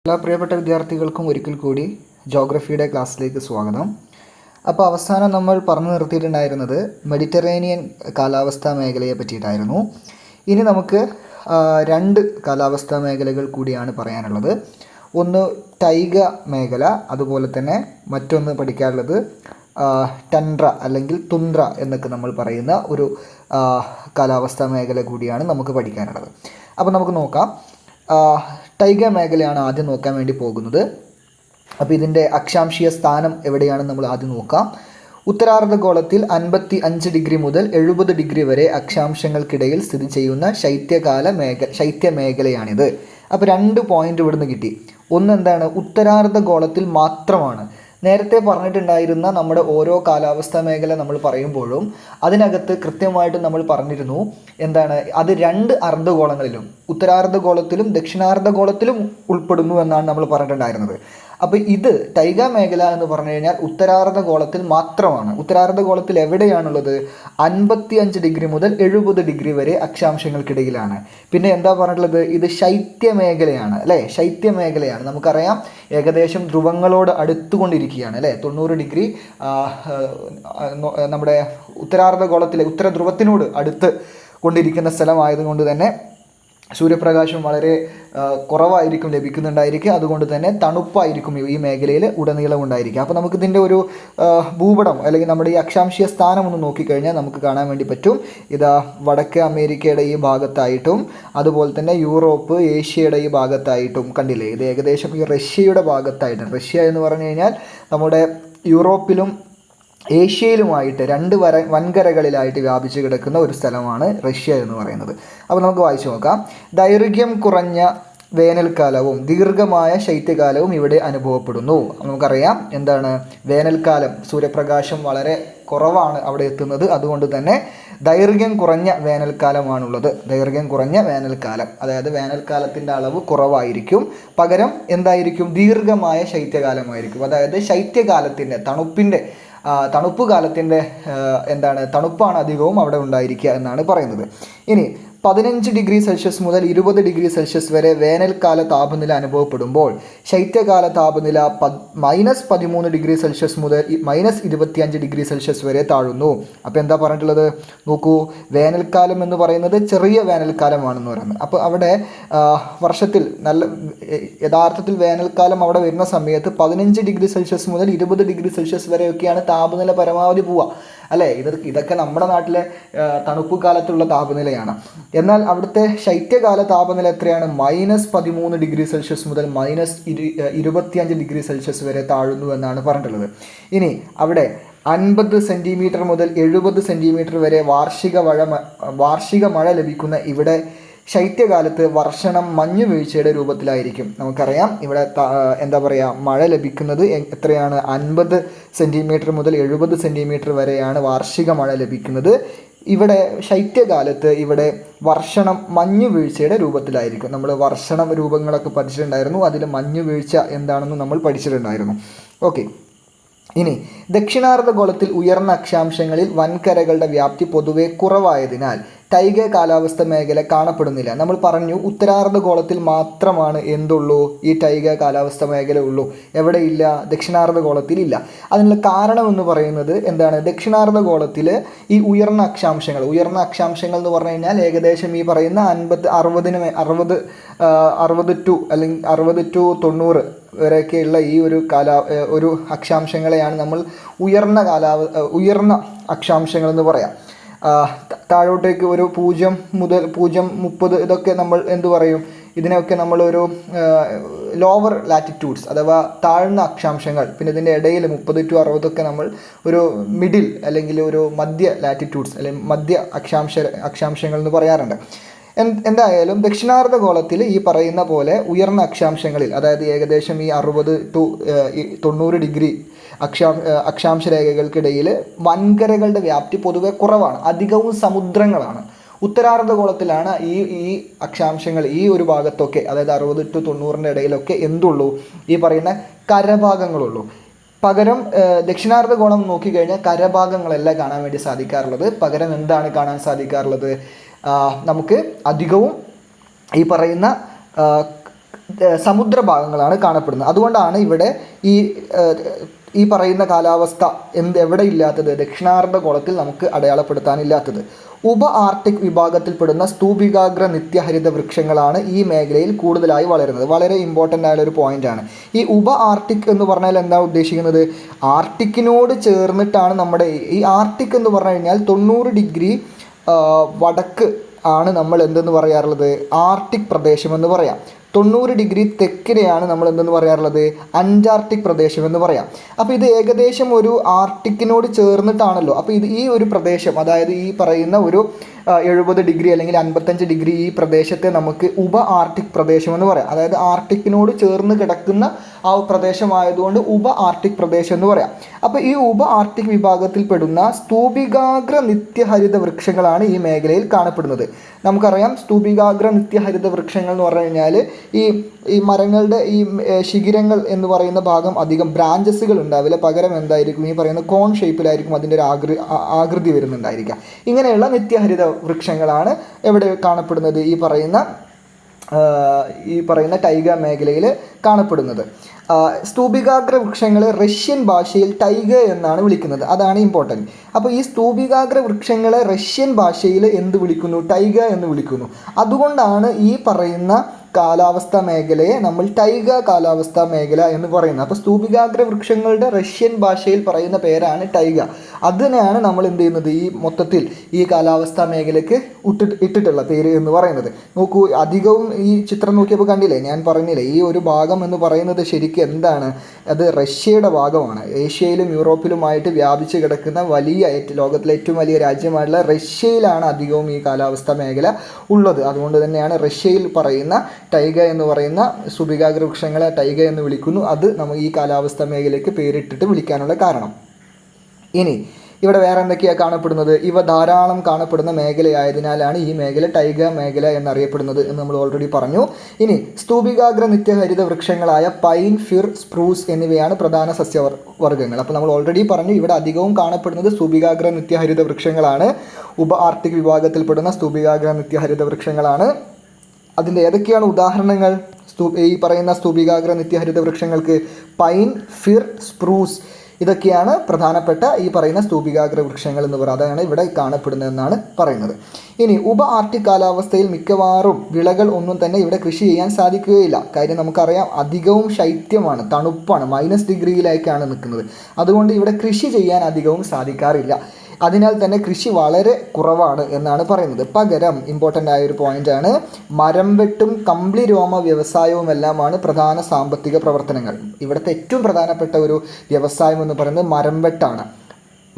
എല്ലാ പ്രിയപ്പെട്ട വിദ്യാർത്ഥികൾക്കും ഒരിക്കൽ കൂടി ജോഗ്രഫിയുടെ ക്ലാസ്സിലേക്ക് സ്വാഗതം. അപ്പോൾ അവസാനം നമ്മൾ പറഞ്ഞു നിർത്തിയിട്ടുണ്ടായിരുന്നത് മെഡിറ്ററേനിയൻ കാലാവസ്ഥാ മേഖലയെ പറ്റിയിട്ടായിരുന്നു. ഇനി നമുക്ക് രണ്ട് കാലാവസ്ഥാ മേഖലകൾ കൂടിയാണ് പറയാനുള്ളത്. ഒന്ന് ടൈഗ മേഖല, അതുപോലെ തന്നെ മറ്റൊന്ന് പഠിക്കാനുള്ളത് ടൻഡ്ര അല്ലെങ്കിൽ തുന്ദ്ര എന്നൊക്കെ നമ്മൾ പറയുന്ന ഒരു കാലാവസ്ഥാ മേഖല കൂടിയാണ് നമുക്ക് പഠിക്കാനുള്ളത്. അപ്പോൾ നമുക്ക് നോക്കാം. ടൈഗ മേഖലയാണ് ആദ്യം നോക്കാൻ വേണ്ടി പോകുന്നത്. അപ്പോൾ ഇതിൻ്റെ അക്ഷാംശീയ സ്ഥാനം എവിടെയാണെന്ന് നമ്മൾ ആദ്യം നോക്കാം. ഉത്തരാർദ്ധഗോളത്തിൽ 55 ഡിഗ്രി മുതൽ 70 ഡിഗ്രി വരെ അക്ഷാംശങ്ങൾക്കിടയിൽ സ്ഥിതി ചെയ്യുന്ന ശൈത്യ മേഖലയാണിത്. അപ്പോൾ 2 പോയിന്റ് ഇവിടുന്ന് കിട്ടി. ഒന്ന് എന്താണ്, ഉത്തരാർദ്ധഗോളത്തിൽ മാത്രമാണ്. നേരത്തെ പറഞ്ഞിട്ടുണ്ടായിരുന്ന നമ്മുടെ ഓരോ കാലാവസ്ഥാ മേഖല നമ്മൾ പറയുമ്പോഴും അതിനകത്ത് കൃത്യമായിട്ട് നമ്മൾ പറഞ്ഞിരുന്നു എന്താണ്, അത് 2 അർദ്ധഗോളങ്ങളിലും ഉത്തരാർദ്ധഗോളത്തിലും ദക്ഷിണാർദ്ധഗോളത്തിലും ഉൾപ്പെടുന്നു എന്നാണ് നമ്മൾ പറഞ്ഞിട്ടുണ്ടായിരുന്നത്. അപ്പോൾ ഇത് ടൈഗ മേഖല എന്ന് പറഞ്ഞു കഴിഞ്ഞാൽ ഉത്തരാർദ്ധഗോളത്തിൽ മാത്രമാണ്. ഉത്തരാർദ്ധഗോളത്തിൽ എവിടെയാണുള്ളത്? 55 ഡിഗ്രി മുതൽ 70 ഡിഗ്രി വരെ അക്ഷാംശങ്ങൾക്കിടയിലാണ്. പിന്നെ എന്താ പറഞ്ഞിട്ടുള്ളത്? ഇത് ശൈത്യ മേഖലയാണ് അല്ലേ? ശൈത്യ മേഖലയാണ്. നമുക്കറിയാം ഏകദേശം ധ്രുവങ്ങളോട് അടുത്തുകൊണ്ടിരിക്കുകയാണ് അല്ലേ? 90 ഡിഗ്രി നമ്മുടെ ഉത്തരാർദ്ധഗോളത്തിലെ ഉത്തരധ്രുവത്തിനോട് അടുത്ത് കൊണ്ടിരിക്കുന്ന സ്ഥലമായതുകൊണ്ട് തന്നെ സൂര്യപ്രകാശം വളരെ കുറവായിരിക്കും ലഭിക്കുന്നുണ്ടായിരിക്കുക. അതുകൊണ്ട് തന്നെ തണുപ്പായിരിക്കും ഈ മേഖലയിൽ ഉടനീളം ഉണ്ടായിരിക്കുക. അപ്പോൾ നമുക്കിതിൻ്റെ ഒരു ഭൂപടം അല്ലെങ്കിൽ നമ്മുടെ ഈ അക്ഷാംശീയ സ്ഥാനം ഒന്ന് നോക്കിക്കഴിഞ്ഞാൽ നമുക്ക് കാണാൻ വേണ്ടി പറ്റും. ഇതാ വടക്കേ അമേരിക്കയുടെ ഈ ഭാഗത്തായിട്ടും അതുപോലെ തന്നെ യൂറോപ്പ്, ഏഷ്യയുടെ ഈ ഭാഗത്തായിട്ടും കണ്ടില്ലേ? ഇത് ഏകദേശം ഈ റഷ്യയുടെ ഭാഗത്തായിട്ടാണ്. റഷ്യ എന്ന് പറഞ്ഞു കഴിഞ്ഞാൽ നമ്മുടെ യൂറോപ്പിലും ഏഷ്യയിലുമായിട്ട് 2 വൻകരകളിലായിട്ട് വ്യാപിച്ചു കിടക്കുന്ന ഒരു സ്ഥലമാണ് റഷ്യ എന്ന് പറയുന്നത്. അപ്പോൾ നമുക്ക് വായിച്ചു നോക്കാം. ദൈർഘ്യം കുറഞ്ഞ വേനൽക്കാലവും ദീർഘമായ ശൈത്യകാലവും ഇവിടെ അനുഭവപ്പെടുന്നു. നമുക്കറിയാം എന്താണ്, വേനൽക്കാലം സൂര്യപ്രകാശം വളരെ കുറവാണ് അവിടെ എത്തുന്നത്. അതുകൊണ്ട് തന്നെ ദൈർഘ്യം കുറഞ്ഞ വേനൽക്കാലമാണുള്ളത്. ദൈർഘ്യം കുറഞ്ഞ വേനൽക്കാലം, അതായത് വേനൽക്കാലത്തിൻ്റെ അളവ് കുറവായിരിക്കും. പകരം എന്തായിരിക്കും? ദീർഘമായ ശൈത്യകാലമായിരിക്കും. അതായത് ശൈത്യകാലത്തിൻ്റെ തണുപ്പ് കാലത്തിൻ്റെ തണുപ്പാണ് അധികവും അവിടെ ഉണ്ടായിരിക്കുക എന്നാണ് പറയുന്നത്. ഇനി 15 ഡിഗ്രി സെൽഷ്യസ് മുതൽ 20 ഡിഗ്രി സെൽഷ്യസ് വരെ വേനൽക്കാല താപനില അനുഭവപ്പെടുമ്പോൾ ശൈത്യകാല താപനില -13 ഡിഗ്രി സെൽഷ്യസ് മുതൽ -25 ഡിഗ്രി സെൽഷ്യസ് വരെ താഴുന്നു. അപ്പോൾ എന്താ പറഞ്ഞിട്ടുള്ളത്? നോക്കൂ, വേനൽക്കാലം എന്ന് പറയുന്നത് ചെറിയ വേനൽക്കാലമാണെന്ന് പറയുന്നത്. അപ്പോൾ അവിടെ വർഷത്തിൽ യഥാർത്ഥത്തിൽ വേനൽക്കാലം അവിടെ വരുന്ന സമയത്ത് 15 ഡിഗ്രി സെൽഷ്യസ് മുതൽ 20 ഡിഗ്രി സെൽഷ്യസ് വരെയൊക്കെയാണ് താപനില പരമാവധി പോവുക അല്ലേ? ഇതൊക്കെ നമ്മുടെ നാട്ടിലെ തണുപ്പ് കാലത്തുള്ള താപനിലയാണ്. എന്നാൽ അവിടുത്തെ ശൈത്യകാല താപനില എത്രയാണ്? -13 ഡിഗ്രി സെൽഷ്യസ് മുതൽ -25 ഡിഗ്രി സെൽഷ്യസ് വരെ താഴുന്നു എന്നാണ് പറഞ്ഞിട്ടുള്ളത്. ഇനി അവിടെ 50 സെൻറ്റിമീറ്റർ മുതൽ 70 സെൻറ്റിമീറ്റർ വരെ വാർഷിക മഴ ലഭിക്കുന്ന ഇവിടെ ശൈത്യകാലത്ത് വർഷണം മഞ്ഞുവീഴ്ചയുടെ രൂപത്തിലായിരിക്കും. നമുക്കറിയാം ഇവിടെ മഴ ലഭിക്കുന്നത് എത്രയാണ്? 50 സെൻറ്റിമീറ്റർ മുതൽ 70 സെൻറ്റിമീറ്റർ വരെയാണ് വാർഷിക മഴ ലഭിക്കുന്നത്. ഇവിടെ ശൈത്യകാലത്ത് ഇവിടെ വർഷണം മഞ്ഞുവീഴ്ചയുടെ രൂപത്തിലായിരിക്കും. നമ്മൾ വർഷണം രൂപങ്ങളൊക്കെ പഠിച്ചിട്ടുണ്ടായിരുന്നു. അതിൽ മഞ്ഞുവീഴ്ച എന്താണെന്ന് നമ്മൾ പഠിച്ചിട്ടുണ്ടായിരുന്നു. ഓക്കെ. ഇനി ദക്ഷിണാർദ്ധഗോളത്തിൽ ഉയർന്ന അക്ഷാംശങ്ങളിൽ വൻകരകളുടെ വ്യാപ്തി പൊതുവെ കുറവായതിനാൽ ടൈഗ കാലാവസ്ഥ മേഖല കാണപ്പെടുന്നില്ല. നമ്മൾ പറഞ്ഞു ഉത്തരാർദ്ധഗോളത്തിൽ മാത്രമാണ് എന്തുള്ളൂ, ഈ ടൈഗ കാലാവസ്ഥ മേഖല ഉള്ളൂ. എവിടെയില്ല? ദക്ഷിണാർദ്ധഗോളത്തിൽ ഇല്ല. അതിനുള്ള കാരണം എന്ന് പറയുന്നത് എന്താണ്? ദക്ഷിണാർദ്ധഗോളത്തിൽ ഈ ഉയർന്ന അക്ഷാംശങ്ങൾ എന്ന് പറഞ്ഞു കഴിഞ്ഞാൽ ഏകദേശം ഈ പറയുന്ന 60 ടു അല്ലെങ്കിൽ 60 to 90 വരെയൊക്കെയുള്ള ഈ ഒരു അക്ഷാംശങ്ങളെയാണ് നമ്മൾ ഉയർന്ന അക്ഷാംശങ്ങൾ എന്ന് പറയാം. താഴോട്ടേക്ക് ഒരു 0 മുതൽ 0-30 ഇതൊക്കെ നമ്മൾ എന്തു പറയും? ഇതിനൊക്കെ നമ്മളൊരു ലോവർ ലാറ്റിറ്റ്യൂഡ്സ് അഥവാ താഴ്ന്ന അക്ഷാംശങ്ങൾ. പിന്നെ ഇതിൻ്റെ ഇടയിൽ 30 to 60 നമ്മൾ ഒരു മിഡിൽ അല്ലെങ്കിൽ ഒരു മധ്യ ലാറ്റിറ്റ്യൂഡ്സ് അല്ലെങ്കിൽ മധ്യ അക്ഷാംശങ്ങൾ എന്ന് പറയാറുണ്ട്. എന്തായാലും ദക്ഷിണാർദ്ധഗോളത്തിൽ ഈ പറയുന്ന പോലെ ഉയർന്ന അക്ഷാംശങ്ങളിൽ, അതായത് ഏകദേശം ഈ 60 to 90 ഡിഗ്രി അക്ഷാംശ രേഖകൾക്കിടയിൽ വൻകരകളുടെ വ്യാപ്തി പൊതുവെ കുറവാണ്. അധികവും സമുദ്രങ്ങളാണ്. ഉത്തരാർദ്ധഗോളത്തിലാണ് ഈ അക്ഷാംശങ്ങൾ ഈ ഒരു ഭാഗത്തൊക്കെ, അതായത് 60 to 90 ഇടയിലൊക്കെ എന്തുള്ളൂ? ഈ പറയുന്ന കരഭാഗങ്ങളുള്ളൂ. പകരം ദക്ഷിണാർദ്ധഗോളം നോക്കിക്കഴിഞ്ഞാൽ കരഭാഗങ്ങളല്ല കാണാൻ വേണ്ടി സാധിക്കാറുള്ളത്. പകരം എന്താണ് കാണാൻ സാധിക്കാറുള്ളത്? നമുക്ക് അധികവും ഈ പറയുന്ന സമുദ്രഭാഗങ്ങളാണ് കാണപ്പെടുന്നത്. അതുകൊണ്ടാണ് ഇവിടെ ഈ പറയുന്ന കാലാവസ്ഥ എവിടെ ഇല്ലാത്തത്, ദക്ഷിണാർദ്ധഗോളത്തിൽ നമുക്ക് അടയാളപ്പെടുത്താനില്ലാത്തത്. ഉപ ആർട്ടിക് വിഭാഗത്തിൽപ്പെടുന്ന സ്തൂപികാഗ്ര നിത്യഹരിത വൃക്ഷങ്ങളാണ് ഈ മേഖലയിൽ കൂടുതലായി വളരുന്നത്. വളരെ ഇമ്പോർട്ടൻ്റ് ആയ ഒരു പോയിൻ്റാണ്. ഈ ഉപ ആർട്ടിക് എന്ന് പറഞ്ഞാൽ എന്താ ഉദ്ദേശിക്കുന്നത്? ആർട്ടിക്കിനോട് ചേർന്നിട്ടാണ് നമ്മുടെ ഈ ആർട്ടിക് എന്ന് പറഞ്ഞു കഴിഞ്ഞാൽ 90 ഡിഗ്രി വടക്ക് ആണ് നമ്മൾ എന്തെന്ന് പറയാറുള്ളത്? ആർട്ടിക് പ്രദേശം എന്ന് പറയാം. 90 ഡിഗ്രി തെക്കിനെയാണ് നമ്മൾ എന്തെന്ന് പറയാറുള്ളത്? അന്റാർട്ടിക് പ്രദേശം എന്ന് പറയാം. അപ്പോൾ ഇത് ഏകദേശം ഒരു ആർട്ടിക്കിനോട് ചേർന്നിട്ടാണല്ലോ. അപ്പോൾ ഈ ഒരു പ്രദേശം, അതായത് ഈ പറയുന്ന ഒരു 70 ഡിഗ്രി അല്ലെങ്കിൽ 55 ഡിഗ്രി ഈ പ്രദേശത്തെ നമുക്ക് ഉപ ആർട്ടിക് പ്രദേശം എന്ന് പറയാം. അതായത് ആർട്ടിക്കിനോട് ചേർന്ന് കിടക്കുന്ന ആ പ്രദേശമായതുകൊണ്ട് ഉപ ആർട്ടിക് പ്രദേശം എന്ന് പറയാം. അപ്പോൾ ഈ ഉപ ആർട്ടിക് വിഭാഗത്തിൽപ്പെടുന്ന സ്തൂപികാഗ്ര നിത്യഹരിത വൃക്ഷങ്ങളാണ് ഈ മേഖലയിൽ കാണപ്പെടുന്നത്. നമുക്കറിയാം സ്തൂപികാഗ്ര നിത്യഹരിത വൃക്ഷങ്ങൾ എന്ന് പറഞ്ഞു കഴിഞ്ഞാൽ ഈ മരങ്ങളുടെ ഈ ശിഖിരങ്ങൾ എന്ന് പറയുന്ന ഭാഗം അധികം ബ്രാഞ്ചസുകൾ ഉണ്ടാവില്ല. പകരം എന്തായിരിക്കും? ഈ പറയുന്ന കോൺ ഷേപ്പിലായിരിക്കും അതിൻ്റെ ഒരു ആകൃതി വരുന്നുണ്ടായിരിക്കുക. ഇങ്ങനെയുള്ള നിത്യഹരിത വൃക്ഷങ്ങളാണ് എവിടെ കാണപ്പെടുന്നത്? ഈ പറയുന്ന ടൈഗ മേഖലയിൽ കാണപ്പെടുന്നത്. സ്തൂപികാഗ്ര വൃക്ഷങ്ങളെ റഷ്യൻ ഭാഷയിൽ ടൈഗ എന്നാണ് വിളിക്കുന്നത്. അതാണ് ഇമ്പോർട്ടൻറ്റ്. അപ്പോൾ ഈ സ്തൂപികാഗ്ര വൃക്ഷങ്ങളെ റഷ്യൻ ഭാഷയിൽ എന്ത് വിളിക്കുന്നു? ടൈഗ എന്ന് വിളിക്കുന്നു. അതുകൊണ്ടാണ് ഈ പറയുന്ന കാലാവസ്ഥാ മേഖലയെ നമ്മൾ ടൈഗ കാലാവസ്ഥാ മേഖല എന്ന് പറയുന്നത്. അപ്പോൾ സ്തൂപികാഗ്ര വൃക്ഷങ്ങളുടെ റഷ്യൻ ഭാഷയിൽ പറയുന്ന പേരാണ് ടൈഗ. അതിനെയാണ് നമ്മൾ എന്ത് ചെയ്യുന്നത്? ഈ മൊത്തത്തിൽ ഈ കാലാവസ്ഥാ മേഖലയ്ക്ക് ഇട്ടിട്ടുള്ള പേര് എന്ന് പറയുന്നത്. നോക്കൂ, അധികവും ഈ ചിത്രം നോക്കിയപ്പോൾ കണ്ടില്ലേ, ഞാൻ പറഞ്ഞില്ലേ ഈ ഒരു ഭാഗം എന്ന് പറയുന്നത് ശരിക്കും എന്താണ്? അത് റഷ്യയുടെ ഭാഗമാണ്. ഏഷ്യയിലും യൂറോപ്പിലുമായിട്ട് വ്യാപിച്ച് കിടക്കുന്ന ലോകത്തിലെ ഏറ്റവും വലിയ രാജ്യമായിട്ടുള്ള റഷ്യയിലാണ് അധികവും ഈ കാലാവസ്ഥാ മേഖല ഉള്ളത്. അതുകൊണ്ട് തന്നെയാണ് റഷ്യയിൽ പറയുന്ന ടൈഗ എന്ന് പറയുന്ന സ്തൂപികാഗ്ര വൃക്ഷങ്ങളെ ടൈഗ എന്ന് വിളിക്കുന്നു. അത് നമുക്ക് ഈ കാലാവസ്ഥാ മേഖലയ്ക്ക് പേരിട്ടിട്ട് വിളിക്കാനുള്ള കാരണം. ഇനി ഇവിടെ വേറെ എന്തൊക്കെയാണ് കാണപ്പെടുന്നത്? ഇവ ധാരാളം കാണപ്പെടുന്ന മേഖലയായതിനാലാണ് ഈ മേഖല ടൈഗ മേഖല എന്നറിയപ്പെടുന്നത് എന്ന് നമ്മൾ ഓൾറെഡി പറഞ്ഞു. ഇനി സ്തൂപികാഗ്ര നിത്യഹരിത വൃക്ഷങ്ങളായ പൈൻ, ഫിർ, സ്പ്രൂസ് എന്നിവയാണ് പ്രധാന സസ്യവർഗ്ഗങ്ങൾ. അപ്പോൾ നമ്മൾ ഓൾറെഡി പറഞ്ഞു ഇവിടെ അധികവും കാണപ്പെടുന്നത് സ്തൂപികാഗ്ര നിത്യഹരിത വൃക്ഷങ്ങളാണ്. ഉപ ആർട്ടിക് വിഭാഗത്തിൽപ്പെടുന്ന സ്തൂപികാഗ്ര നിത്യഹരിത വൃക്ഷങ്ങളാണ്. അതിൻ്റെ ഏതൊക്കെയാണ് ഉദാഹരണങ്ങൾ? ഈ പറയുന്ന സ്തൂപികാഗ്ര നിത്യഹരിത വൃക്ഷങ്ങൾക്ക് പൈൻ, ഫിർ, സ്പ്രൂസ് ഇതൊക്കെയാണ് പ്രധാനപ്പെട്ട ഈ പറയുന്ന സ്തൂപികാഗ്ര വൃക്ഷങ്ങൾ എന്ന് പറയുന്നത്. അതാണ് ഇവിടെ കാണപ്പെടുന്നതെന്നാണ് പറയുന്നത്. ഇനി ഉപ ആർട്ടിക് കാലാവസ്ഥയിൽ മിക്കവാറും വിളകൾ ഒന്നും തന്നെ ഇവിടെ കൃഷി ചെയ്യാൻ സാധിക്കുകയില്ല. കാര്യം നമുക്കറിയാം അധികവും ശൈത്യമാണ്, തണുപ്പാണ്, -ഡിഗ്രിയിലേക്കാണ് നിൽക്കുന്നത്. അതുകൊണ്ട് ഇവിടെ കൃഷി ചെയ്യാൻ അധികവും സാധിക്കാറില്ല. അതിനാൽ തന്നെ കൃഷി വളരെ കുറവാണ് എന്നാണ് പറയുന്നത്. പകരം ഇമ്പോർട്ടൻ്റ് ആയൊരു പോയിൻ്റാണ്, മരം വെട്ടും കമ്പിളി രോമ വ്യവസായവുമെല്ലാമാണ് പ്രധാന സാമ്പത്തിക പ്രവർത്തനങ്ങൾ. ഇവിടുത്തെ ഏറ്റവും പ്രധാനപ്പെട്ട ഒരു വ്യവസായം എന്ന് പറയുന്നത് മരം വെട്ടാണ്.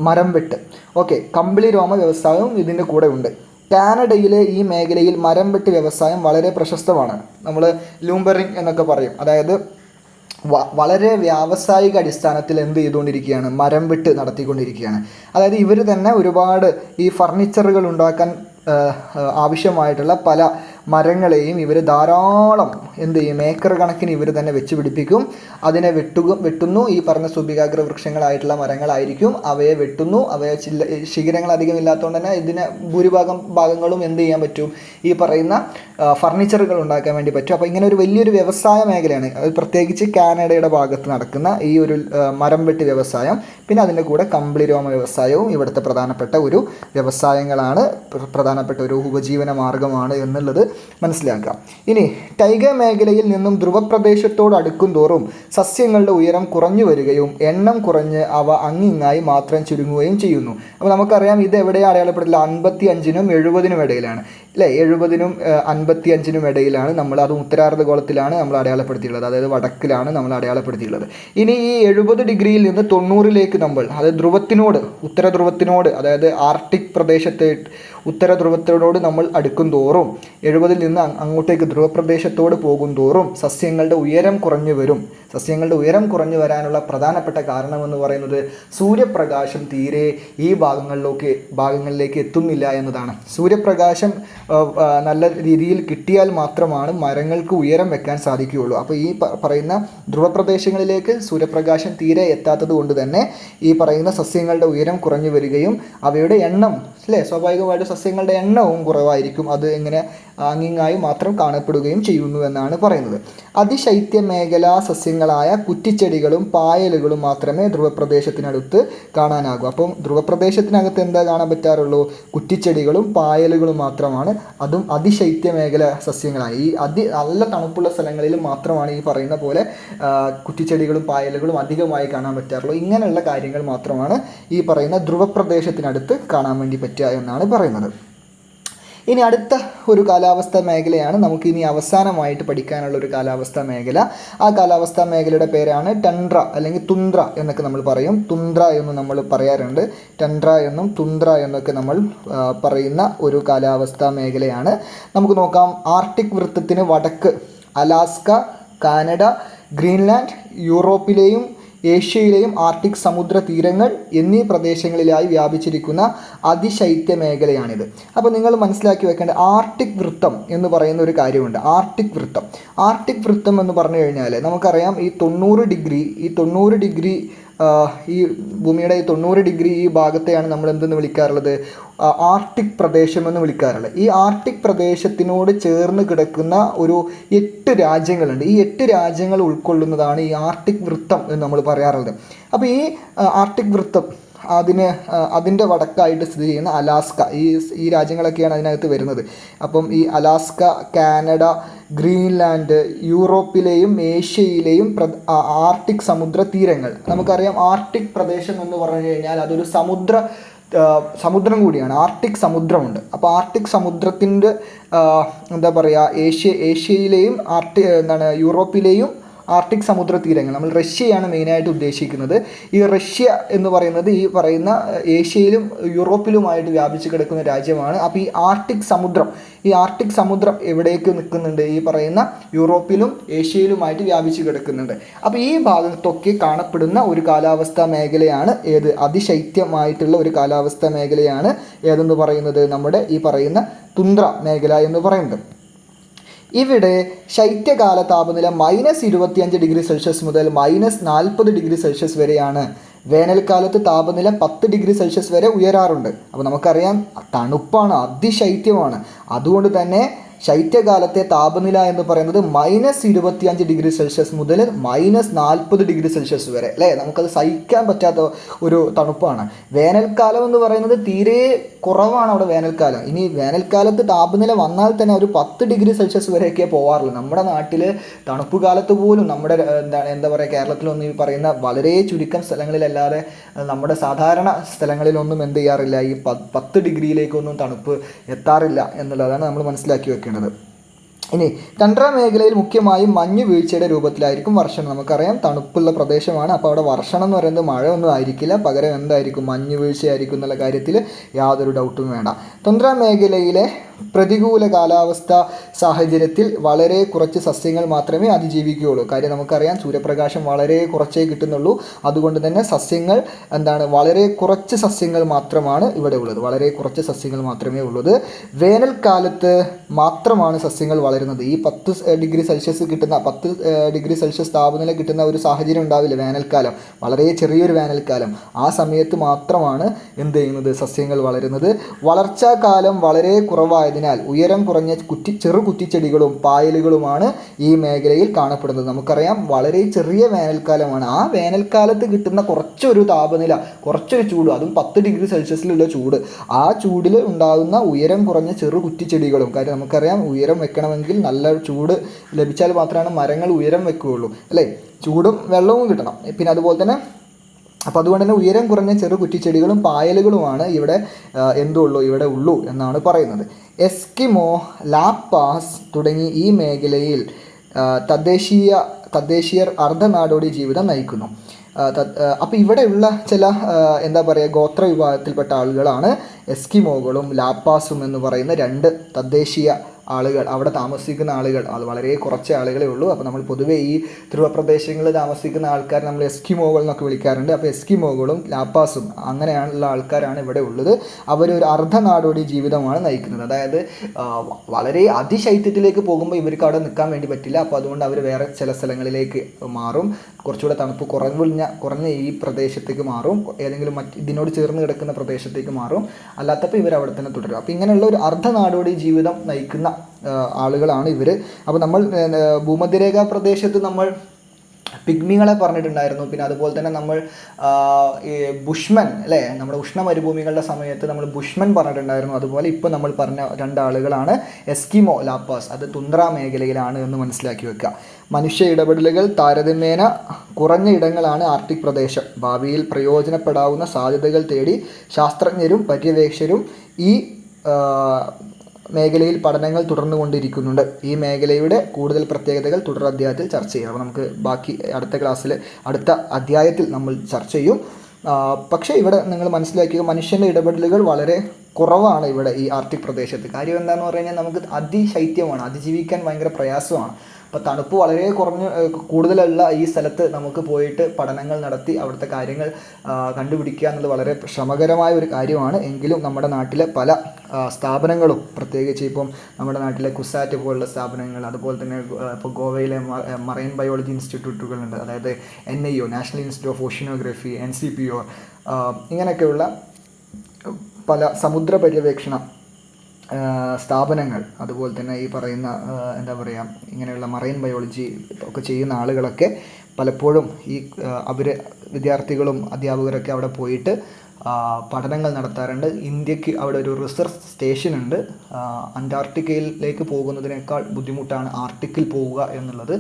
മരം വെട്ട്, ഓക്കെ. കമ്പിളി രോമ വ്യവസായവും ഇതിൻ്റെ കൂടെ ഉണ്ട്. കാനഡയിലെ ഈ മേഖലയിൽ മരം വെട്ട് വ്യവസായം വളരെ പ്രശസ്തമാണ്. നമ്മൾ ലൂംബറിങ് എന്നൊക്കെ പറയും. അതായത് വളരെ വ്യാവസായിക അടിസ്ഥാനത്തിൽ എന്ത് ചെയ്തുകൊണ്ടിരിക്കുകയാണ്? മരം വെട്ട് നടത്തിക്കൊണ്ടിരിക്കുകയാണ്. അതായത് ഇവർ തന്നെ ഒരുപാട് ഈ ഫർണിച്ചറുകൾ ഉണ്ടാക്കാൻ ആവശ്യമായിട്ടുള്ള പല മരങ്ങളെയും ഇവർ ധാരാളം എന്ത് ചെയ്യും? ഏക്കർ കണക്കിന് ഇവർ തന്നെ വെച്ച് പിടിപ്പിക്കും. അതിനെ വെട്ടുന്നു. ഈ പറഞ്ഞ സ്തൂപികാഗ്ര വൃക്ഷങ്ങളായിട്ടുള്ള മരങ്ങളായിരിക്കും. അവയെ വെട്ടുന്നു. അവയെ ശിഖരങ്ങൾ അധികം ഇല്ലാത്തതുകൊണ്ട് തന്നെ ഇതിനെ ഭാഗങ്ങളും എന്ത് ചെയ്യാൻ പറ്റും? ഈ പറയുന്ന ഫർണിച്ചറുകൾ ഉണ്ടാക്കാൻ വേണ്ടി പറ്റും. അപ്പോൾ ഇങ്ങനെ ഒരു വലിയൊരു വ്യവസായ മേഖലയാണ്. അത് പ്രത്യേകിച്ച് കാനഡയുടെ ഭാഗത്ത് നടക്കുന്ന ഈ ഒരു മരം വെട്ട് വ്യവസായം, പിന്നെ അതിൻ്റെ കൂടെ കമ്പിളി രോമ വ്യവസായവും ഇവിടുത്തെ പ്രധാനപ്പെട്ട ഒരു വ്യവസായങ്ങളാണ്, പ്രധാനപ്പെട്ട ഒരു ഉപജീവന മാർഗമാണ് എന്നുള്ളത് മനസ്സിലാക്കാം. ഇനി ടൈഗ മേഖലയിൽ നിന്നും ധ്രുവപ്രദേശത്തോട് അടുക്കും തോറും സസ്യങ്ങളുടെ ഉയരം കുറഞ്ഞു വരികയും എണ്ണം കുറഞ്ഞ് അവ അങ്ങിങ്ങായി മാത്രം ചുരുങ്ങുകയും ചെയ്യുന്നു. അപ്പോൾ നമുക്കറിയാം ഇത് എവിടെയാണ് അടയാളപ്പെടുത്തില്ല? 55-നും 70-നും ഇടയിലാണ് അല്ലേ? 70-നും 55-നും ഇടയിലാണ് നമ്മൾ, അതും ഉത്തരാർദ്ധഗോളത്തിലാണ് നമ്മൾ അടയാളപ്പെടുത്തിയുള്ളത്. അതായത് വടക്കിലാണ് നമ്മൾ അടയാളപ്പെടുത്തിയുള്ളത്. ഇനി ഈ 70 ഡിഗ്രിയിൽ നിന്ന് 90-ലേക്ക് നമ്മൾ, അതായത് ധ്രുവത്തിനോട്, ഉത്തര ധ്രുവത്തിനോട്, അതായത് ആർട്ടിക് പ്രദേശത്തെ ഉത്തര ധ്രുവത്തിനോട് നമ്മൾ അടുക്കും തോറും, 70-ൽ നിന്ന് അങ്ങോട്ടേക്ക് ധ്രുവപ്രദേശത്തോട് പോകും തോറും സസ്യങ്ങളുടെ ഉയരം കുറഞ്ഞു വരും. സസ്യങ്ങളുടെ ഉയരം കുറഞ്ഞു വരാനുള്ള പ്രധാനപ്പെട്ട കാരണമെന്ന് പറയുന്നത് സൂര്യപ്രകാശം തീരെ ഈ ഭാഗങ്ങളിലേക്ക് എത്തുന്നില്ല എന്നതാണ്. സൂര്യപ്രകാശം നല്ല രീതിയിൽ കിട്ടിയാൽ മാത്രമാണ് മരങ്ങൾക്ക് ഉയരം വെക്കാൻ സാധിക്കുകയുള്ളൂ. അപ്പോൾ ഈ പറയുന്ന ധ്രുവപ്രദേശങ്ങളിലേക്ക് സൂര്യപ്രകാശം തീരെ എത്താത്തത് കൊണ്ട് തന്നെ ഈ പറയുന്ന സസ്യങ്ങളുടെ ഉയരം കുറഞ്ഞു വരികയും അവയുടെ എണ്ണം, അല്ലേ, സ്വാഭാവികമായിട്ട് സസ്യങ്ങളുടെ എണ്ണവും കുറവായിരിക്കും. അത് എങ്ങനെ അങ്ങിങ്ങായി മാത്രം കാണപ്പെടുകയും ചെയ്യുന്നു എന്നാണ് പറയുന്നത്. അതിശൈത്യ മേഖലാ സസ്യങ്ങളായ കുറ്റിച്ചെടികളും പായലുകളും മാത്രമേ ധ്രുവപ്രദേശത്തിനടുത്ത് കാണാനാകൂ. അപ്പം ധ്രുവപ്രദേശത്തിനകത്ത് എന്താ കാണാൻ പറ്റാറുള്ളൂ? കുറ്റിച്ചെടികളും പായലുകളും മാത്രമാണ്. അതും അതിശൈത്യ മേഖല സസ്യങ്ങളായി ഈ നല്ല തണുപ്പുള്ള സ്ഥലങ്ങളിൽ മാത്രമാണ് ഈ പറയുന്ന പോലെ കുറ്റിച്ചെടികളും പായലുകളും അധികമായി കാണാൻ പറ്റാറുള്ളൂ. ഇങ്ങനെയുള്ള കാര്യങ്ങൾ മാത്രമാണ് ഈ പറയുന്ന ധ്രുവപ്രദേശത്തിനടുത്ത് കാണാൻ വേണ്ടി പറ്റുക എന്നാണ് പറയുന്നത്. ഇനി അടുത്ത ഒരു കാലാവസ്ഥാ മേഖലയാണ് നമുക്കിനി അവസാനമായിട്ട് പഠിക്കാനുള്ള ഒരു കാലാവസ്ഥാ മേഖല. ആ കാലാവസ്ഥാ മേഖലയുടെ പേരാണ് ടണ്ട്ര അല്ലെങ്കിൽ തുന്ദ്ര എന്നൊക്കെ നമ്മൾ പറയും. തുന്ദ്ര എന്ന് നമ്മൾ പറയാറുണ്ട്. ടണ്ട്ര എന്നും തുന്ദ്ര എന്നൊക്കെ നമ്മൾ പറയുന്ന ഒരു കാലാവസ്ഥാ മേഖലയാണ്. നമുക്ക് നോക്കാം. ആർട്ടിക് വൃത്തത്തിന് വടക്ക് അലാസ്ക, കാനഡ, ഗ്രീൻലാൻഡ്, യൂറോപ്പിലെയും ഏഷ്യയിലെയും ആർട്ടിക് സമുദ്ര തീരങ്ങൾ എന്നീ പ്രദേശങ്ങളിലായി വ്യാപിച്ചിരിക്കുന്ന അതിശൈത്യ മേഖലയാണിത്. അപ്പോൾ നിങ്ങൾ മനസ്സിലാക്കി വെക്കേണ്ട ആർട്ടിക് വൃത്തം എന്ന് പറയുന്ന ഒരു കാര്യമുണ്ട്. ആർട്ടിക് വൃത്തം എന്ന് പറഞ്ഞു കഴിഞ്ഞാൽ നമുക്കറിയാം ഈ 90 ഡിഗ്രി ഈ ഭൂമിയുടെ ഈ 90 ഡിഗ്രി ഈ ഭാഗത്തെയാണ് നമ്മൾ എന്തെന്ന് വിളിക്കാറുള്ളത്? ആർട്ടിക് പ്രദേശം എന്ന് വിളിക്കാറുള്ളത്. ഈ ആർട്ടിക് പ്രദേശത്തിനോട് ചേർന്ന് കിടക്കുന്ന ഒരു 8 രാജ്യങ്ങളുണ്ട്. ഈ 8 രാജ്യങ്ങൾ ഉൾക്കൊള്ളുന്നതാണ് ഈ ആർട്ടിക് വൃത്തം എന്ന് നമ്മൾ പറയാറുള്ളത്. അപ്പോൾ ഈ ആർട്ടിക് വൃത്തം അതിൻ്റെ വടക്കായിട്ട് സ്ഥിതി ചെയ്യുന്ന അലാസ്ക, ഈ രാജ്യങ്ങളൊക്കെയാണ് അതിനകത്ത് വരുന്നത്. അപ്പം ഈ അലാസ്ക, കാനഡ, ഗ്രീൻലാൻഡ്, യൂറോപ്പിലെയും ഏഷ്യയിലെയും ആർട്ടിക് സമുദ്ര തീരങ്ങൾ. നമുക്കറിയാം ആർട്ടിക് പ്രദേശം എന്ന് പറഞ്ഞു കഴിഞ്ഞാൽ അതൊരു സമുദ്രം കൂടിയാണ്. ആർട്ടിക് സമുദ്രമുണ്ട്. അപ്പോൾ ആർട്ടിക് സമുദ്രത്തിൻ്റെ എന്താ പറയുക, ഏഷ്യയിലെയും യൂറോപ്പിലെയും ആർട്ടിക് സമുദ്ര തീരങ്ങൾ. നമ്മൾ റഷ്യയാണ് മെയിനായിട്ട് ഉദ്ദേശിക്കുന്നത്. ഈ റഷ്യ എന്ന് പറയുന്നത് ഈ പറയുന്ന ഏഷ്യയിലും യൂറോപ്പിലുമായിട്ട് വ്യാപിച്ച് കിടക്കുന്ന രാജ്യമാണ്. അപ്പോൾ ഈ ആർട്ടിക് സമുദ്രം എവിടേക്ക് നിൽക്കുന്നുണ്ട്? ഈ പറയുന്ന യൂറോപ്പിലും ഏഷ്യയിലുമായിട്ട് വ്യാപിച്ച് കിടക്കുന്നുണ്ട്. അപ്പോൾ ഈ ഭാഗത്തൊക്കെ കാണപ്പെടുന്ന ഒരു കാലാവസ്ഥാ മേഖലയാണ് ഏത്? അതിശൈത്യമായിട്ടുള്ള ഒരു കാലാവസ്ഥാ മേഖലയാണ് ഏതെന്ന് പറയുന്നത്? നമ്മുടെ ഈ പറയുന്ന തുന്ദ്ര മേഖല എന്ന് പറയുന്നത്. ഇവിടെ ശൈത്യകാല താപനില -25°C മുതൽ -40°C വരെയാണ്. വേനൽക്കാലത്ത് താപനില 10°C വരെ ഉയരാറുണ്ട്. അപ്പോൾ നമുക്കറിയാം തണുപ്പാണ്, അതിശൈത്യമാണ്. അതുകൊണ്ട് തന്നെ ശൈത്യകാലത്തെ താപനില എന്ന് പറയുന്നത് -25°C മുതൽ -40°C വരെ, അല്ലേ? നമുക്കത് സഹിക്കാൻ പറ്റാത്ത ഒരു തണുപ്പാണ്. വേനൽക്കാലം എന്ന് പറയുന്നത് തീരെ കുറവാണ് അവിടെ വേനൽക്കാലം. ഇനി വേനൽക്കാലത്ത് താപനില വന്നാൽ തന്നെ ഒരു 10°C വരെയൊക്കെ പോകാറുള്ളൂ. നമ്മുടെ നാട്ടിൽ തണുപ്പ് കാലത്ത് പോലും നമ്മുടെ എന്താ പറയുക, കേരളത്തിലൊന്നും ഈ പറയുന്ന വളരെ ചുരുക്കം സ്ഥലങ്ങളിലല്ലാതെ നമ്മുടെ സാധാരണ സ്ഥലങ്ങളിലൊന്നും എന്ത് ചെയ്യാറില്ല, ഈ 10 ഡിഗ്രിയിലേക്കൊന്നും തണുപ്പ് എത്താറില്ല എന്നുള്ളതാണ് നമ്മൾ മനസ്സിലാക്കി വെക്കുന്നത്. ഇനി ടണ്ട്ര മേഖലയിൽ മുഖ്യമായും മഞ്ഞ് വീഴ്ചയുടെ രൂപത്തിലായിരിക്കും വർഷണം. നമുക്കറിയാം തണുപ്പുള്ള പ്രദേശമാണ്. അപ്പോൾ അവിടെ വർഷണം എന്ന് പറയുന്നത് മഴ ഒന്നും ആയിരിക്കില്ല, പകരം എന്തായിരിക്കും? മഞ്ഞ് വീഴ്ചയായിരിക്കും എന്നുള്ള കാര്യത്തിൽ യാതൊരു ഡൗട്ടും വേണ്ട. ടണ്ട്ര മേഖലയിലെ പ്രതികൂല കാലാവസ്ഥ സാഹചര്യത്തിൽ വളരെ കുറച്ച് സസ്യങ്ങൾ മാത്രമേ അതിജീവിക്കുകയുള്ളൂ. കാര്യം നമുക്കറിയാം സൂര്യപ്രകാശം വളരെ കുറച്ചേ കിട്ടുന്നുള്ളൂ. അതുകൊണ്ട് തന്നെ സസ്യങ്ങൾ വളരെ കുറച്ച് സസ്യങ്ങൾ മാത്രമാണ് ഇവിടെ ഉള്ളത്. വളരെ കുറച്ച് സസ്യങ്ങൾ മാത്രമേ ഉള്ളത്. വേനൽക്കാലത്ത് മാത്രമാണ് സസ്യങ്ങൾ വളരുന്നത്. ഈ 10°C കിട്ടുന്ന 10°C താപനില കിട്ടുന്ന ഒരു സാഹചര്യം ഉണ്ടാവില്ല വേനൽക്കാലം, വളരെ ചെറിയൊരു വേനൽക്കാലം. ആ സമയത്ത് മാത്രമാണ് എന്ത് ചെയ്യുന്നത്? സസ്യങ്ങൾ വളരുന്നത്. വളർച്ചാകാലം വളരെ കുറവായതിനാൽ ഉയരം കുറഞ്ഞ ചെറു കുറ്റിച്ചെടികളും പായലുകളുമാണ് ഈ മേഖലയിൽ കാണപ്പെടുന്നത്. നമുക്കറിയാം വളരെ ചെറിയ വേനൽക്കാലമാണ്. ആ വേനൽക്കാലത്ത് കിട്ടുന്ന കുറച്ചൊരു താപനില, കുറച്ചൊരു ചൂട്, അതും 10°C ചൂട്, ആ ചൂടിൽ ഉണ്ടാകുന്ന ഉയരം കുറഞ്ഞ ചെറു കുറ്റിച്ചെടികളും. കാര്യം നമുക്കറിയാം ഉയരം വെക്കണമെങ്കിൽ നല്ല ചൂട് ലഭിച്ചാൽ മാത്രമാണ് മരങ്ങൾ ഉയരം വെക്കുകയുള്ളൂ, അല്ലേ? ചൂടും വെള്ളവും കിട്ടണം. പിന്നെ അതുപോലെ തന്നെ അപ്പോൾ അതുകൊണ്ട് തന്നെ ഉയരം കുറഞ്ഞ ചെറു കുറ്റിച്ചെടികളും പായലുകളുമാണ് ഇവിടെ ഇവിടെ ഉള്ളൂ എന്നാണ് പറയുന്നത്. എസ്കിമോ, ലാപ്പാസ് തുടങ്ങി ഈ മേഖലയിൽ തദ്ദേശീയർ അർദ്ധനാടോടി ജീവിതം നയിക്കുന്നു. അപ്പോൾ ഇവിടെയുള്ള ചില ഗോത്ര വിഭാഗത്തിൽപ്പെട്ട ആളുകളാണ് എസ്കിമോകളും ലാപ്പാസും എന്ന് പറയുന്ന 2 തദ്ദേശീയ ആളുകൾ. അവിടെ താമസിക്കുന്ന ആളുകൾ അത് വളരെ കുറച്ച് ആളുകളേ ഉള്ളൂ. അപ്പോൾ നമ്മൾ പൊതുവേ ഈ ധ്രുവപ്രദേശങ്ങളിൽ താമസിക്കുന്ന ആൾക്കാർ നമ്മൾ എസ്കിമോകൾ എന്നൊക്കെ വിളിക്കാറുണ്ട്. അപ്പോൾ എസ്കിമോകളും ലാപ്പാസും അങ്ങനെയുള്ള ആൾക്കാരാണ് ഇവിടെ ഉള്ളത്. അവരൊരു അർദ്ധനാടോടി ജീവിതമാണ് നയിക്കുന്നത്. അതായത് വളരെ അതിശൈത്യത്തിലേക്ക് പോകുമ്പോൾ ഇവർക്ക് അവിടെ നിൽക്കാൻ വേണ്ടി പറ്റില്ല. അപ്പോൾ അതുകൊണ്ട് അവർ വേറെ ചില സ്ഥലങ്ങളിലേക്ക് മാറും. കുറച്ചുകൂടെ തണുപ്പ് കുറഞ്ഞ ഈ പ്രദേശത്തേക്ക് മാറും. ഏതെങ്കിലും ഇതിനോട് ചേർന്ന് കിടക്കുന്ന പ്രദേശത്തേക്ക് മാറും. അല്ലാത്തപ്പോൾ ഇവർ അവിടെ തന്നെ തുടരും. അപ്പോൾ ഇങ്ങനെയുള്ള ഒരു അർദ്ധനാടോടി ജീവിതം നയിക്കുന്ന ആളുകളാണ് ഇവർ. അപ്പോൾ നമ്മൾ ഭൂമധ്യരേഖാ പ്രദേശത്ത് നമ്മൾ പിഗ്മികളെ പറഞ്ഞിട്ടുണ്ടായിരുന്നു. പിന്നെ അതുപോലെ തന്നെ നമ്മൾ ഈ ബുഷ്മൻ അല്ലേ, നമ്മുടെ ഉഷ്ണ മരുഭൂമികളുടെ സമയത്ത് നമ്മൾ ബുഷ്മൻ പറഞ്ഞിട്ടുണ്ടായിരുന്നു. അതുപോലെ ഇപ്പോൾ നമ്മൾ പറഞ്ഞ രണ്ടാളുകളാണ് എസ്കിമോ ലാപ്പാസ്, അത് തുന്ദ്ര മേഖലയിലാണ് എന്ന് മനസ്സിലാക്കി വെക്കുക. മനുഷ്യ ഇടപെടലുകൾ താരതമ്യേന കുറഞ്ഞ ഇടങ്ങളാണ് ആർട്ടിക് പ്രദേശം. ഭാവിയിൽ പ്രയോജനപ്പെടാവുന്ന സാധ്യതകൾ തേടി ശാസ്ത്രജ്ഞരും പര്യവേക്ഷകരും ഈ മേഖലയിൽ പഠനങ്ങൾ തുടർന്നുകൊണ്ടിരിക്കുന്നുണ്ട്. ഈ മേഖലയുടെ കൂടുതൽ പ്രത്യേകതകൾ തുടർ അധ്യായത്തിൽ ചർച്ച ചെയ്യാം. അപ്പോൾ നമുക്ക് ബാക്കി അടുത്ത ക്ലാസ്സിൽ അടുത്ത അധ്യായത്തിൽ നമ്മൾ ചർച്ച ചെയ്യും. പക്ഷേ ഇവിടെ നിങ്ങൾ മനസ്സിലാക്കുക, മനുഷ്യൻ്റെ ഇടപെടലുകൾ വളരെ കുറവാണ് ഇവിടെ ഈ ആർട്ടിക് പ്രദേശത്ത്. കാര്യം എന്താണെന്ന് പറഞ്ഞു കഴിഞ്ഞാൽ നമുക്ക് അതിശൈത്യമാണ്, അതിജീവിക്കാൻ ഭയങ്കര പ്രയാസമാണ്. അപ്പോൾ തണുപ്പ് വളരെ കൂടുതലുള്ള ഈ സ്ഥലത്ത് നമുക്ക് പോയിട്ട് പഠനങ്ങൾ നടത്തി അവിടുത്തെ കാര്യങ്ങൾ കണ്ടുപിടിക്കുക എന്നുള്ളത് വളരെ ശ്രമകരമായ ഒരു കാര്യമാണ്. എങ്കിലും നമ്മുടെ നാട്ടിലെ പല സ്ഥാപനങ്ങളും, പ്രത്യേകിച്ച് ഇപ്പം നമ്മുടെ നാട്ടിലെ കുസാറ്റ് പോലുള്ള സ്ഥാപനങ്ങൾ, അതുപോലെ തന്നെ ഇപ്പോൾ ഗോവയിലെ മറൈൻ ബയോളജി ഇൻസ്റ്റിറ്റ്യൂട്ടുകളുണ്ട്, അതായത് NIO, national institute of oceanography, NCPO, ഇങ്ങനെയൊക്കെയുള്ള പല സമുദ്ര പര്യവേക്ഷണ സ്ഥാപനങ്ങൾ, അതുപോലെ തന്നെ ഈ പറയുന്ന എന്താ പറയുക, ഇങ്ങനെയുള്ള മറൈൻ ബയോളജി ഒക്കെ ചെയ്യുന്ന ആളുകളൊക്കെ പലപ്പോഴും ഈ അവർ വിദ്യാർത്ഥികളും അധ്യാപകരൊക്കെ അവിടെ പോയിട്ട് പഠനങ്ങൾ നടത്താറുണ്ട്. ഇന്ത്യക്ക് അവിടെ ഒരു റിസർച്ച് സ്റ്റേഷൻ ഉണ്ട്. അന്റാർട്ടിക്കയിലേക്ക് പോകുന്നതിനേക്കാൾ ബുദ്ധിമുട്ടാണ് ആർട്ടിക്കിൽ പോവുക എന്നുള്ളത്.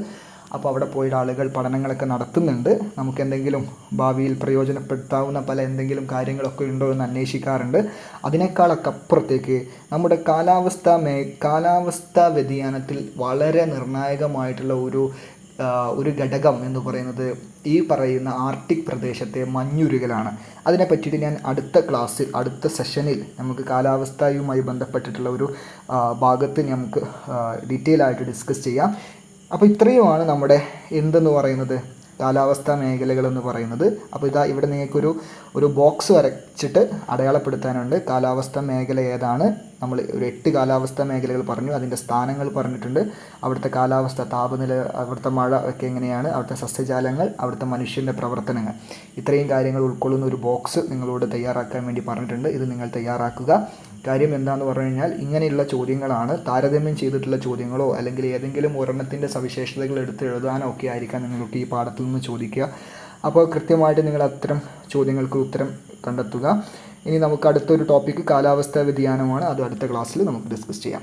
അപ്പോൾ അവിടെ പോയിട്ട് ആളുകൾ പഠനങ്ങളൊക്കെ നടത്തുന്നുണ്ട്. നമുക്ക് എന്തെങ്കിലും ഭാവിയിൽ പ്രയോജനപ്പെടുത്താവുന്ന പല എന്തെങ്കിലും കാര്യങ്ങളൊക്കെ ഉണ്ടോ എന്ന് അന്വേഷിക്കാറുണ്ട്. അതിനേക്കാളൊക്കെ അപ്പുറത്തേക്ക് നമ്മുടെ കാലാവസ്ഥാ വ്യതിയാനത്തിൽ വളരെ നിർണായകമായിട്ടുള്ള ഒരു ഘടകം എന്ന് പറയുന്നത് ഈ പറയുന്ന ആർട്ടിക് പ്രദേശത്തെ മഞ്ഞുരുകലാണ്. അതിനെ പറ്റിയിട്ട് ഞാൻ അടുത്ത ക്ലാസ്സിൽ, അടുത്ത സെഷനിൽ നമുക്ക് കാലാവസ്ഥയുമായി ബന്ധപ്പെട്ടിട്ടുള്ള ഒരു ഭാഗത്ത് നമുക്ക് ഡീറ്റെയിൽ ആയിട്ട് ഡിസ്കസ് ചെയ്യാം. അപ്പോൾ ഇത്രയുമാണ് നമ്മുടെ എന്തെന്ന് പറയുന്നത് കാലാവസ്ഥാ മേഖലകളെന്ന് പറയുന്നത്. അപ്പോൾ ഇവിടെ നിങ്ങൾക്കൊരു ബോക്സ് വരച്ചിട്ട് അടയാളപ്പെടുത്താനുണ്ട്. കാലാവസ്ഥാ മേഖല ഏതാണ്, നമ്മൾ ഒരു 8 കാലാവസ്ഥാ മേഖലകൾ പറഞ്ഞു, അതിൻ്റെ സ്ഥാനങ്ങൾ പറഞ്ഞിട്ടുണ്ട്, അവിടുത്തെ കാലാവസ്ഥ, താപനില, അവിടുത്തെ മഴ ഒക്കെ എങ്ങനെയാണ്, അവിടുത്തെ സസ്യജാലങ്ങൾ, അവിടുത്തെ മനുഷ്യൻ്റെ പ്രവർത്തനങ്ങൾ, ഇത്രയും കാര്യങ്ങൾ ഉൾക്കൊള്ളുന്ന ഒരു ബോക്സ് നിങ്ങളോട് തയ്യാറാക്കാൻ വേണ്ടി പറഞ്ഞിട്ടുണ്ട്. ഇത് നിങ്ങൾ തയ്യാറാക്കുക. കാര്യം എന്താണെന്ന് പറഞ്ഞു കഴിഞ്ഞാൽ ഇങ്ങനെയുള്ള ചോദ്യങ്ങളാണ്, താരതമ്യം ചെയ്തിട്ടുള്ള ചോദ്യങ്ങളോ അല്ലെങ്കിൽ ഏതെങ്കിലും ഒരെണ്ണത്തിൻ്റെ സവിശേഷതകൾ എടുത്ത് എഴുതാനോ ഒക്കെ ആയിരിക്കാം നിങ്ങൾക്ക് ഈ പാഠത്തിൽ നിന്ന് ചോദിക്കുക. അപ്പോൾ കൃത്യമായിട്ട് നിങ്ങൾ അത്തരം ചോദ്യങ്ങൾക്ക് ഉത്തരം കണ്ടെത്തുക. ഇനി നമുക്ക് അടുത്തൊരു ടോപ്പിക്ക് കാലാവസ്ഥാ വ്യതിയാനമാണ്. അത് അടുത്ത ക്ലാസ്സിൽ നമുക്ക് ഡിസ്കസ് ചെയ്യാം.